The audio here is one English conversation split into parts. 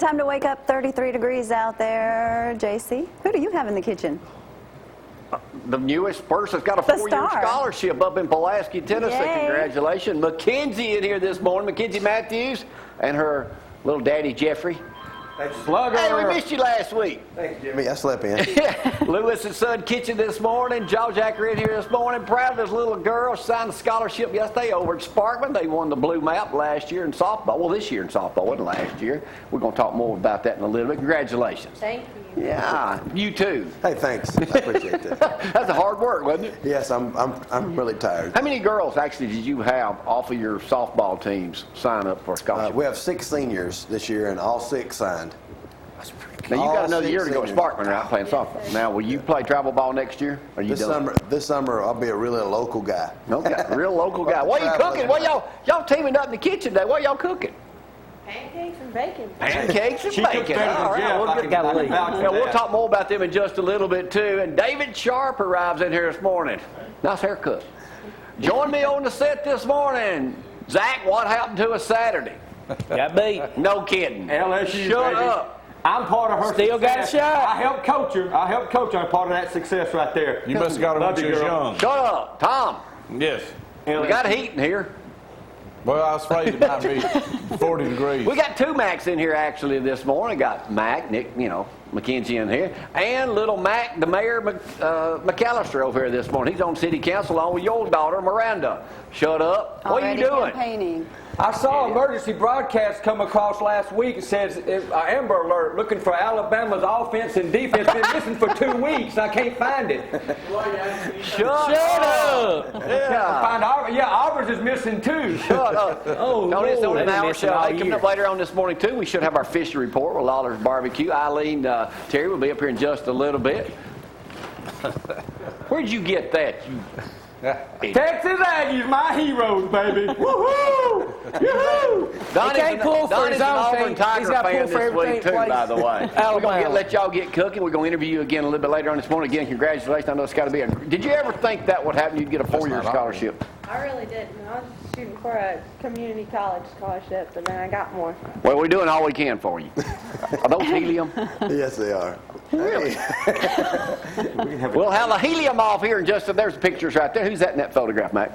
time to wake up. 33 degrees out there. JC, who do you have in the kitchen? The newest person's got a 4-year scholarship up in Pulaski, Tennessee. Yay. Congratulations. Mackenzie in here this morning. Mackenzie Mathews and her little daddy, Jeffrey. Thanks, Slugger. Hey, we missed you last week. Thanks, Jimmy. I slept in. Lewis and Son Kitchen this morning. Joe Jacker in here this morning. Proud of this little girl. She signed a scholarship yesterday over at Sparkman. They won the blue map last year in softball. Well, this year in softball, wasn't last year. We're going to talk more about that in a little bit. Congratulations. Thank you. Yeah, you too. Hey, thanks. I appreciate that. That's a hard work, wasn't it? Yes, I'm really tired. How many girls actually did you have off of your softball teams sign up for a scholarship? We have 6 seniors this year, and all 6 signed. Now, you got another year to go at Sparkman, right, playing softball. Now, will you play travel ball next year? Or you This summer, I'll be a really local guy. Okay, a real local guy. What are you cooking? What y'all teaming up in the kitchen today? What y'all cooking? Pancakes and bacon. Pancakes and bacon. All right, we'll talk more about them in just a little bit, too. And David Sharp arrives in here this morning. Nice haircut. Join me on the set this morning. Zach, what happened to us Saturday? Got beat. No kidding. LSU, Shut baby. up. I'm part of her Still success. got a shot. I helped coach her. I'm part of that success right there. You must have got her when she was young. Shut up. Tom. Yes. We got heat in here. Well, I was afraid it might be 40 degrees. We got 2 Macs in here actually this morning. Got Mac, Nick, Mackenzie in here, and little Mac, the mayor, McAlister over here this morning. He's on city council along with your daughter, Miranda. Shut up. What are you doing? Campaigning. I saw an emergency broadcast come across last week. It says, Amber Alert, looking for Alabama's offense and defense. Been missing for 2 weeks. I can't find it. Shut up. Yeah, Auburn's is missing too. Shut up. Oh, Don't it's on an hour show. Hey, coming year. up later on this morning, too, we should have our fishery report with Lawler's Barbecue. Eileen Terry will be up here in just a little bit. Where'd you get that? Texas Aggies, my heroes, baby. Woohoo! Yoo-hoo! Donnie's an Auburn Tiger fan this week, too, by the way. We're going to let y'all get cooking. We're going to interview you again a little bit later on this morning. Again, congratulations. I know it's got to be Did you ever think that would happen? You'd get a 4-year scholarship? I really didn't. I was shooting for a community college scholarship, but then I got more. Well, we're doing all we can for you. Are those helium? Yes, they are. Really? We'll have a helium off here in just there's pictures right there. Who's that in that photograph, Mac?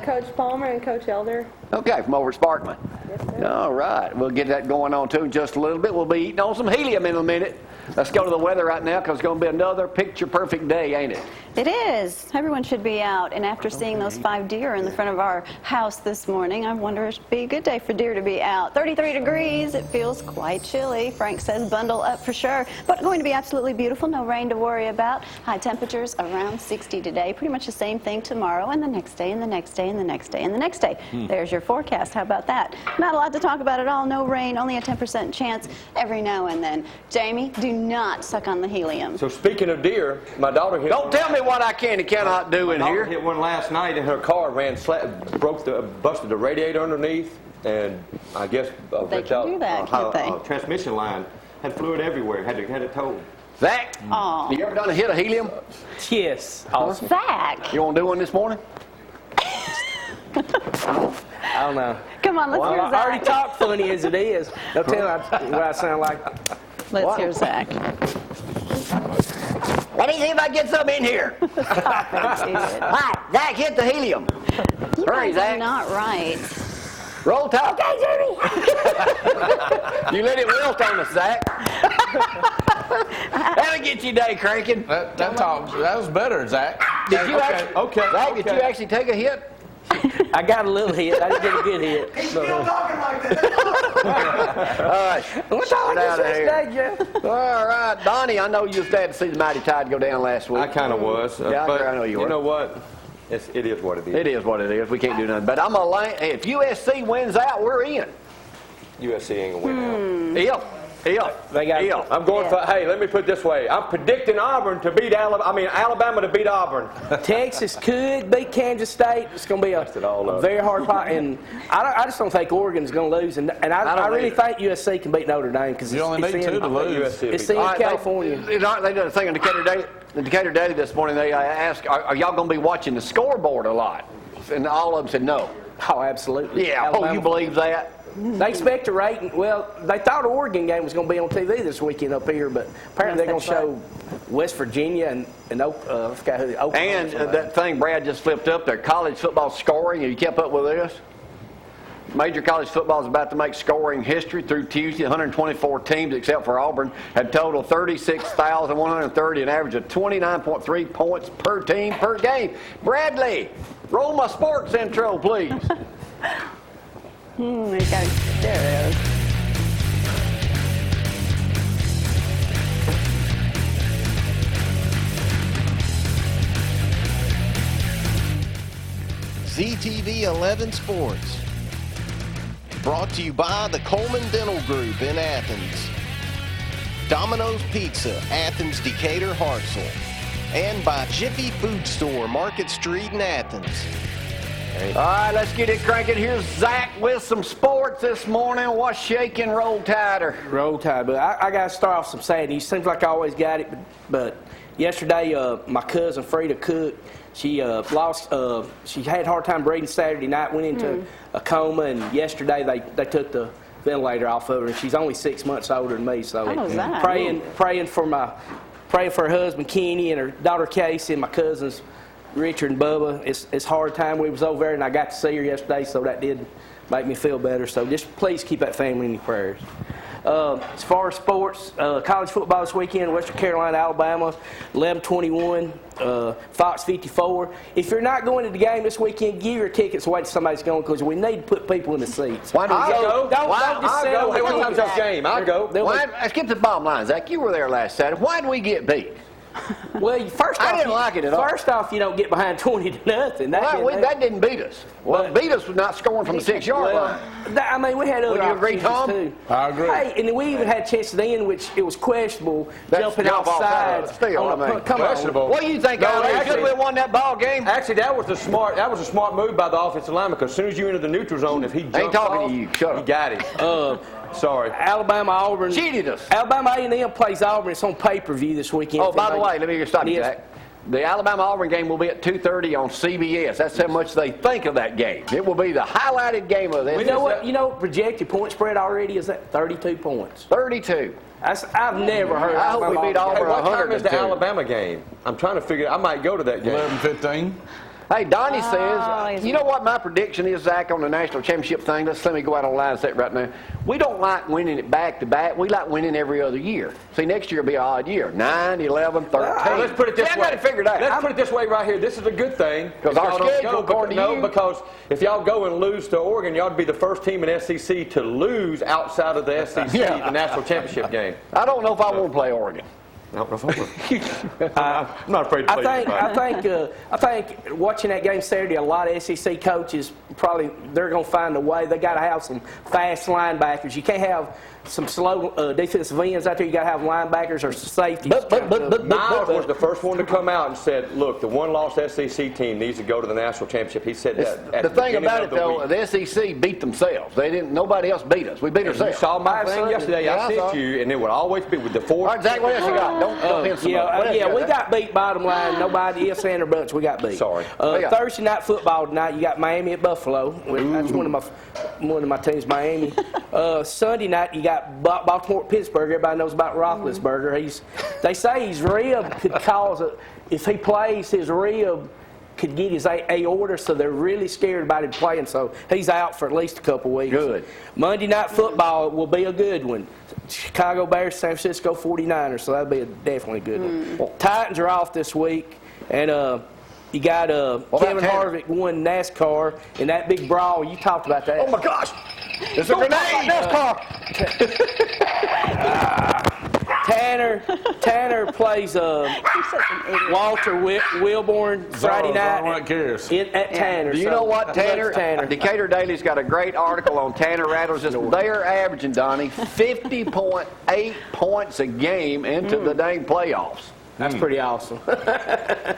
Coach Palmer and Coach Elder. Okay, from over at Sparkman. Yes, sir. All right. We'll get that going on, too, in just a little bit. We'll be eating on some helium in a minute. Let's go to the weather right now because it's going to be another picture-perfect day, ain't it? It is. Everyone should be out. And after seeing those 5 deer in the front of our house this morning, I wonder if it should be a good day for deer to be out. 33 degrees. It feels quite chilly. Frank says bundle up for sure. But going to be absolutely beautiful. No rain to worry about. High temperatures around 60 today. Pretty much the same thing tomorrow and the next day and the next day and the next day and the next day. There's your forecast. How about that? Not a lot to talk about at all. No rain. Only a 10% chance every now and then. Jamie, do not suck on the helium. So speaking of deer, my daughter hit. Don't tell me what I can and cannot do in here. Hit one last night in her car, busted the radiator underneath, and I guess They can do that, can't they? Transmission line had fluid everywhere. Had it towed. Zach, you ever done a hit of helium? Yes. Awesome. Zach. You want to do one this morning? I don't know. Come on, let's hear Zach. I already talk funny as it is. Don't tell me what I sound like. Let's hear Zach. Let me see if I get some in here. Stop it, dude. Hi, Zach, hit the helium. You Hurry, guys Zach. are not right. Roll tide. Okay, Jimmy. You let it wilt on us, Zach. That'll get you day cranking. That was better, Zach. Did you Okay. Zach, did you actually take a hit? I got a little hit. I didn't get a good hit. He's still talking like that. All right. What's all Get out of this here. day, Jeff? All right. Donnie, I know you was glad to see the Mighty Tide go down last week. I kind of was. Yeah, but I know you were. You know what? It is what it is. It is what it is. We can't do nothing. But if USC wins out, we're in. USC ain't gonna win out. I'm going for. Hey, let me put it this way. I'm predicting Auburn to beat Alabama to beat Auburn. Texas could beat Kansas State. It's going to be a very hard fight, and I just don't think Oregon's going to lose. And I really think USC can beat Notre Dame because You only need 2 to lose. It's in California. They did a thing on the Decatur Daily this morning. They asked, "Are y'all going to be watching the scoreboard a lot?" And all of them said no. Oh, absolutely. Yeah. Alabama. Oh, you believe that? They expect a rating. Well, they thought the Oregon game was going to be on TV this weekend up here, but apparently they're going to show West Virginia and Oklahoma. And that thing Brad just flipped up there, college football scoring. Have you kept up with this? Major college football is about to make scoring history through Tuesday. 124 teams, except for Auburn, had total 36,130, an average of 29.3 points per team per game. Bradley, roll my sports intro, please. There it is. ZTV 11 Sports. Brought to you by the Coleman Dental Group in Athens, Domino's Pizza, Athens, Decatur, Hartselle, and by Jiffy Food Store, Market Street in Athens. All right, let's get it cranking. Here's Zach with some sports this morning. What's shaking Roll Tider? Roll Tide, but I got to start off some sad news. Seems like I always got it, but yesterday my cousin Frida Cook, she lost. She had a hard time breathing Saturday night. Went into a coma, and yesterday they took the ventilator off of her. And she's only 6 months older than me, so praying for her husband Kenny and her daughter Casey and my cousins Richard and Bubba. It's a hard time. We was over there, and I got to see her yesterday, so that did make me feel better. So just please keep that family in your prayers. As far as sports, college football this weekend, Western Carolina, Alabama, 11-21, Fox 54. If you're not going to the game this weekend, give your tickets away to somebody's going, because we need to put people in the seats. Why don't we I'll go. Don't just sit I'll go. on Hey, the what time's our tickets. game? I'll go. Let's get to the bottom line, Zach. You were there last Saturday. Why did we get beat? Well, first off, I didn't like it at all. First off, you don't get behind 20-0. That didn't beat us. Well, it beat us with not scoring from the 6-yard line. I mean, we had other Would you agree, opportunities Tom? too. I agree. Hey, and then we even had a chance at the end, which it was questionable, That's jumping jump off offside. sides. Still, on I mean, a, come questionable. on. What do you think, Alex? Should we have won that ball game? Actually, that was a smart move by the offensive lineman, because as soon as you enter the neutral zone, if he jumps Ain't talking off, to you. Shut he up. got it. Sorry. Alabama, Auburn. Cheated us. Alabama A&M plays Auburn. It's on pay-per-view this weekend. Oh, by the way, let me stop you, Yes. Zach. The Alabama-Auburn game will be at 2:30 on CBS. That's how much they think of that game. It will be the highlighted game of this. You know what? You know, projected point spread already is at 32 points. 32. I've never heard. I hope we beat Auburn. Hey, what time 102. is the Alabama game? I'm trying to figure. I might go to that game. 11-15. Hey, Donnie Oh, says, you know what my prediction is, Zach, on the national championship thing? Let me go out on the line and say it right now. We don't like winning it back-to-back. We like winning every other year. See, next year will be an odd year. 9, 11, 13. Let's put it this way. I got it figured out. Let's put it this way right here. This is a good thing. 'Cause If our y'all don't schedule, go, according to you- because if y'all go and lose to Oregon, y'all would be the first team in SEC to lose outside of the SEC, Yeah. the national championship game. I don't know if I want to play Oregon. I don't know if I'm not afraid to play I think watching that game Saturday, a lot of SEC coaches they're going to find a way. They got to have some fast linebackers. You can't have some slow defensive ends out there. You got to have linebackers or safeties. Miles was the first one to come out and said, "Look, the one-loss SEC team needs to go to the national championship." He said that. At The thing beginning about of it, though, week. the SEC beat themselves. They didn't. Nobody else beat us. We beat You ourselves. saw my thing Absolutely. yesterday. Yeah, I I sent saw. you, and it would always be with the four. All right, Zach, what else you got? Don't pin some up. What else you We Zach? got beat. Bottom line, nobody ifs and or buts. We got beat. Sorry. Yeah. Thursday night football tonight. You got Miami at Buffalo. That's one of my teams, Miami. Sunday night you got Baltimore at Pittsburgh. Everybody knows about Roethlisberger. They say his rib could cause if he plays, his rib could get his aorta, so they're really scared about him playing. So he's out for at least a couple weeks. Good. Monday night football will be a good one. Chicago Bears, San Francisco 49ers. So that'll be definitely a good one. Titans are off this week, and you got Kevin Tanner? Harvick won NASCAR in that big brawl. You talked about that. Oh my gosh! It's a grenade! Tanner plays Walter Wilborn Friday night Everyone cares. at Tanner. Do you know what, Tanner? Decatur Daily's got a great article on Tanner Rattles. They are averaging, Donnie, 50.8 points a game into the dang playoffs. That's pretty awesome.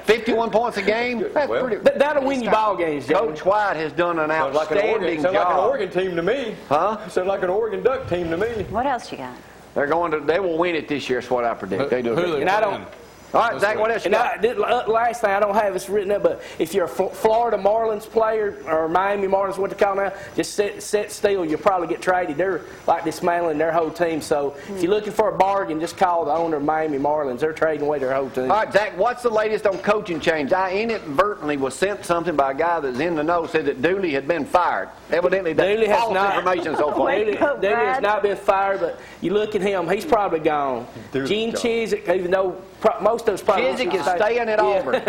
51 points a game? That's Well, pretty. That'll win you ball games, Joe. Coach White has done an Sounds like an outstanding Sounds like an job. Oregon team to me. Huh? Sounds like an Oregon Duck team to me. What else you got? They will win it this year, is what I predict. They do. Who And I don't. All right, Zach, what else you And got? last thing, I don't have this written up, but if you're a Florida Marlins player or Miami Marlins, what they call now, just sit still. You'll probably get traded. They're like dismantling their whole team. So if you're looking for a bargain, just call the owner of Miami Marlins. They're trading away their whole team. All right, Zach, what's the latest on coaching change? I inadvertently was sent something by a guy that's in the know, said that Dooley had been fired. Evidently, Dooley that's has false not. information so far. Wait. Dooley has not been fired, but you look at him, he's probably gone. Gene Chizik, even though most of us probably... Chizik is staying at Auburn.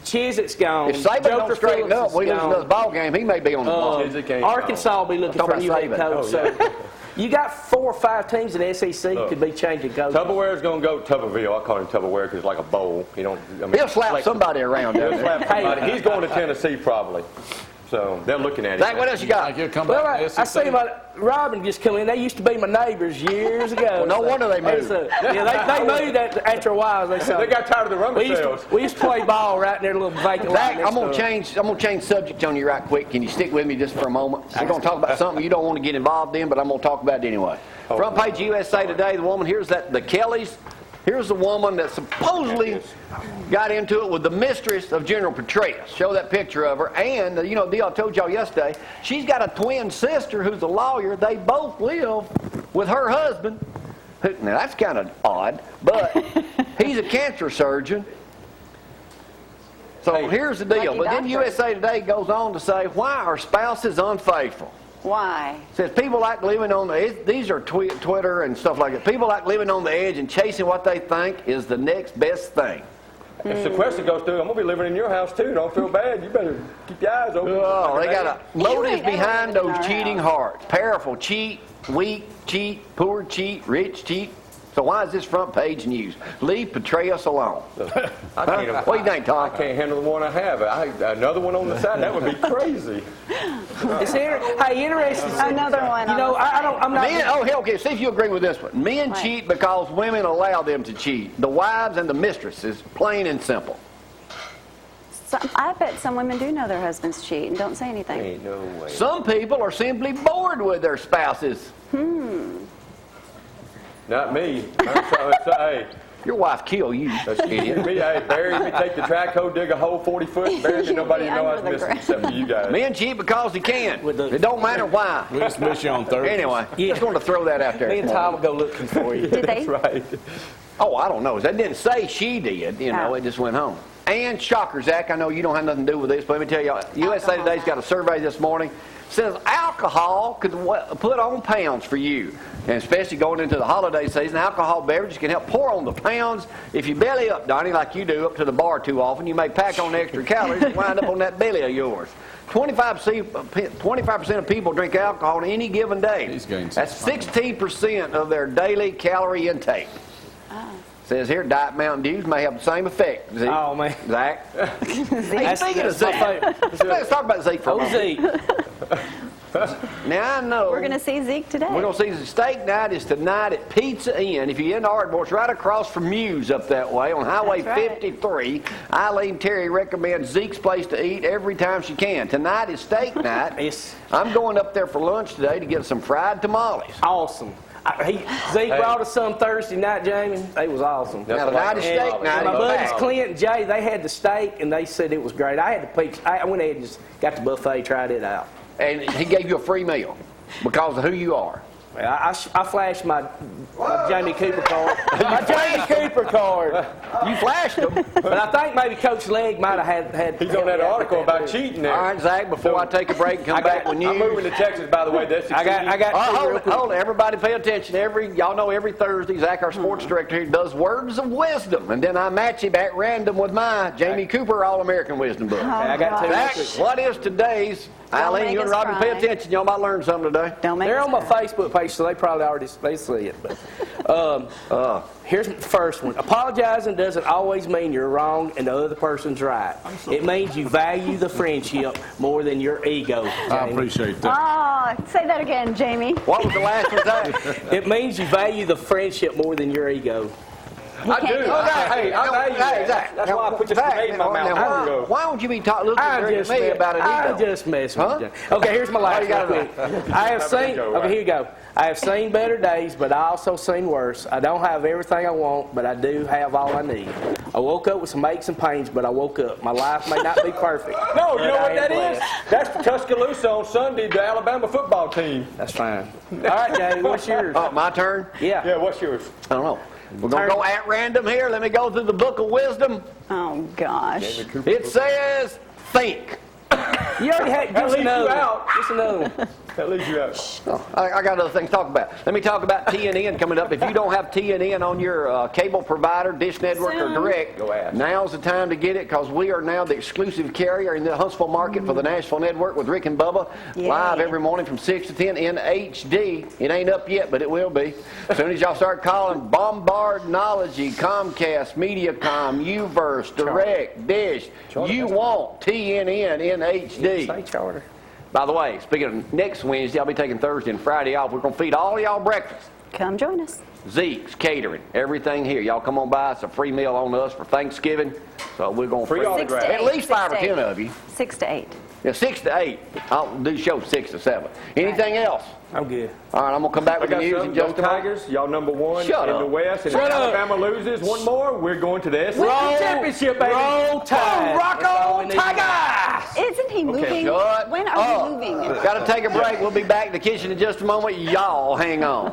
Chizik's gone. If Saban don't Joker straighten Phillips up, we is lose gone. another ball game, he may be on the ball. Arkansas will be looking I'm for a new talking head about coach. Saban. So you got 4 or 5 teams in the SEC could be changing coaches. Tupperware's going to go to Tuberville. I call him Tupperware because it's like a bowl. You don't. I mean, He'll slap somebody around He'll down there. slap somebody. He's going to Tennessee probably. So they're looking at it. Zach, what else you got? Think he'll come Well, back I to the see SEC? Robin just come in. They used to be my neighbors years ago. Well, no wonder they moved. They moved after a while. They got tired of the run themselves. We used to play ball right in their little vacant lot Zach, next I'm gonna door. change subject on you right quick. Can you stick with me just for a moment? I'm gonna talk about something you don't want to get involved in, but I'm gonna talk about it anyway. Front page USA Today. The woman here's the Kellys. Here's the woman that supposedly got into it with the mistress of General Petraeus. Show that picture of her. And, you know, the deal I told y'all yesterday, she's got a twin sister who's a lawyer. They both live with her husband. Now, that's kind of odd, but he's a cancer surgeon. So here's the deal. Lucky But then doctor. USA Today goes on to say, why are spouses unfaithful? Why? Says people like living on the edge. These are Twitter and stuff like that. People like living on the edge and chasing what they think is the next best thing. If sequester goes through, I'm going to be living in your house too. Don't feel bad. You better keep your eyes open. Oh, they got a motives ain't ever behind living in those our cheating house. hearts. Powerful cheat, weak cheat, poor cheat, rich cheat. So why is this front page news? Leave Petraeus alone. I can't, What do you think, Tom? I can't handle the one I have. Another one on the side, that would be crazy. Hey, interesting. Another one. You know, I'm not. Men, okay, see if you agree with this one. Men Right. cheat because women allow them to cheat. The wives and the mistresses, plain and simple. I bet some women do know their husbands cheat and don't say anything. Ain't no way. Some people are simply bored with their spouses. Not me. Hey, Your wife kill you, idiot. me, hey, bury me, take the track hoe, dig a hole 40 foot, and bury me. You'd Nobody be know I was under the missing ground. except for you guys. Men cheat because he can. It don't matter why. We'll just miss you on Thursday. Anyway, Yeah. just wanted to throw that out there. Me and Tom will go looking for you. Did they? That's right. Oh, I don't know. That didn't say she did. You know, Oh. it just went home. And shocker, Zach, I know you don't have nothing to do with this, but let me tell you, USA Today's got a survey this morning. Says alcohol could put on pounds for you. And especially going into the holiday season, alcohol beverages can help pour on the pounds. If you belly up, Donnie, like you do, up to the bar too often, you may pack on extra calories and wind up on that belly of yours. 25% of people drink alcohol on any given day. He's gained That's some 16% of their daily calorie intake. Says here, Diet Mountain Dews may have the same effect. Zeke. Oh, man. Zach. Hey, speaking of That's my Zeke, let's talk about Zeke for a Oh, moment. Zeke. Now, I know. We're going to see Zeke today. We're going to see the steak night is tonight at Pizza Inn. If you're in Ardmore, it's right across from Muse up that way on Highway That's right. 53. Eileen Terry recommends Zeke's place to eat every time she can. Tonight is steak night. It's I'm going up there for lunch today to get some fried tamales. awesome. Zeke brought us some Thursday night, Jamie. They was awesome. Now, tonight is steak night. My in buddies fact. Clint and Jay, they had the steak and they said it was great. I had the pizza. I went ahead and just got the buffet, tried it out. And he gave you a free meal because of who you are. I flashed my Jamie Cooper card. My Jamie Cooper card. You flashed them. But I think maybe Coach Legg might have had. He's on that article about cheating there. All right, Zach, before I take a break and come back with I'm news. moving to Texas, by the way. That's I got. Hold it. Everybody pay attention. Y'all know every Thursday, Zach, our sports director here, does words of wisdom. And then I match him at random with my Jamie Cooper All-American Wisdom book. I got two. Zach, what is today's? Eileen, make you and us Robin, pay cry. attention. Y'all might learn something today. Don't make They're us on my cry. Facebook page, so they probably already see it. But here's the first one. Apologizing doesn't always mean you're wrong and the other person's right. It means you value the friendship more than your ego. I Jamie. appreciate that. Oh, say that again, Jamie. What was the last one, Zach? It means you value the friendship more than your ego. I do. Hey, I value that. Zach, That's why I put this Zach, grenade in my mouth. now, why don't you be looking at me about it? I'm just messing with you. Okay, here's my last got one. I have seen. Okay, here you go. I have seen better days, but I also seen worse. I don't have everything I want, but I do have all I need. I woke up with some aches and pains, but I woke up. My life may not be perfect. No, you know what that blessed. is? That's the Tuscaloosa on Sunday, the Alabama football team. That's fine. All right, Jay, what's yours? Oh, my turn? Yeah. Yeah, what's yours? I don't know. We're going to go at random here. Let me go through the book of wisdom. Oh, gosh. It says, think. You already had That just leaves you another out. one. Just another one. That leaves you out. Oh, I got other things to talk about. Let me talk about TNN coming up. If you don't have TNN on your cable provider, Dish Network or Direct, Go ask. now's the time to get it because we are now the exclusive carrier in the Huntsville market for the Nashville Network with Rick and Bubba. Yay. Live every morning from 6 to 10 in HD. It ain't up yet, but it will be. As soon as y'all start calling Bombardnology, Comcast, Mediacom, Uverse, Direct, Dish, you want TNN in HD. Say charter. By the way, speaking of next Wednesday, I'll be taking Thursday and Friday off. We're going to feed all of y'all breakfast. Come join us. Zeke's Catering, everything here. Y'all come on by. It's a free meal on us for Thanksgiving. So we're going to Free autograph. at least 5 or 10 of you. 6 to 8. Yeah, 6 to 8. I'll do show 6 to 7. Anything else? I'm good. All right, I'm going to come back I with the got news something. in Go just a moment. Tigers, y'all number one Shut in up. the West. And Shut if up. Alabama loses one more, we're going to the SEC Roll- championship, baby. Roll Tide. Rock That's all we on, need to know. Tigers! Isn't he moving? Shut When are up. you moving? Got to take a break. We'll be back in the kitchen in just a moment. Y'all hang on.